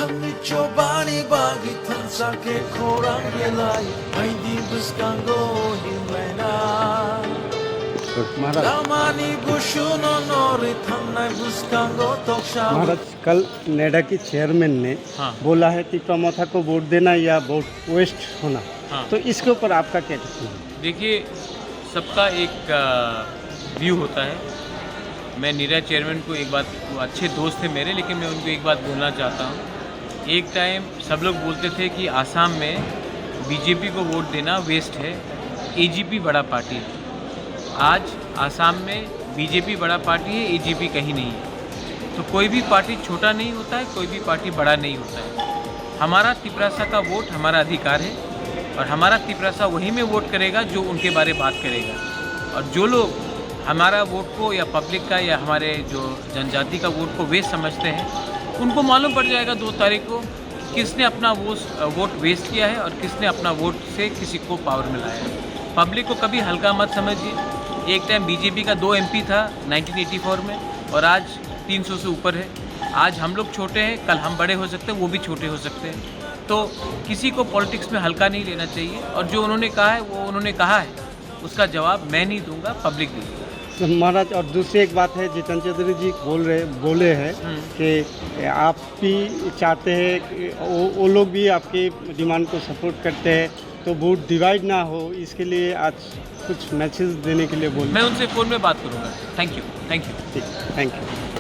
Tangni chobani bagi tansake korang gelai Haidi buskango himena Damani bushuno nori thangnai buskango toksha महाराज कल NEDA की chairman ने बोला है तिप्रामथा को वोट देना या वोट वेस्ट होना, तो इसके ऊपर आपका क्या कहना है? देखिए, सबका एक व्यू होता है। मैं नीरा चेयरमैन को एक बात, वो अच्छे दोस्त थे मेरे, लेकिन मैं उनको एक बात बोलना चाहता हूँ। एक टाइम सब लोग बोलते थे कि आसाम में बीजेपी को वोट देना वेस्ट है, एजीपी बड़ा पार्टी है। आज आसाम में बीजेपी बड़ा पार्टी है, एजीपी कहीं नहीं है। तो कोई भी पार्टी छोटा नहीं होता है, कोई भी पार्टी बड़ा नहीं होता है। हमारा तिपरासा का वोट हमारा अधिकार है और हमारा तिपरासा वही में वोट करेगा जो उनके बारे बात करेगा। और जो लोग हमारा वोट को या पब्लिक का या हमारे जो जनजाति का वोट को वेस्ट समझते हैं, उनको मालूम पड़ जाएगा 2 तारीख को किसने अपना वोट वेस्ट किया है और किसने अपना वोट से किसी को पावर में लाया है। पब्लिक को कभी हल्का मत समझिए। एक टाइम बीजेपी का 2 MP था 1984 में और आज 300 से ऊपर है। आज हम लोग छोटे हैं, कल हम बड़े हो सकते हैं, वो भी छोटे हो सकते हैं। तो किसी को पॉलिटिक्स में हल्का नहीं लेना चाहिए और जो उन्होंने कहा है वो उन्होंने कहा है, उसका जवाब मैं नहीं दूंगा, पब्लिक देगी। तो महाराज और दूसरी एक बात है, जितेंद्र चौधरी जी बोले हैं कि आप भी चाहते हैं कि वो लोग भी आपकी डिमांड को सपोर्ट करते हैं, तो वोट डिवाइड ना हो, इसके लिए आज कुछ मैसेज देने के लिए बोल। मैं उनसे फ़ोन में बात करूँगा। Thank you. ठीक, थैंक यू।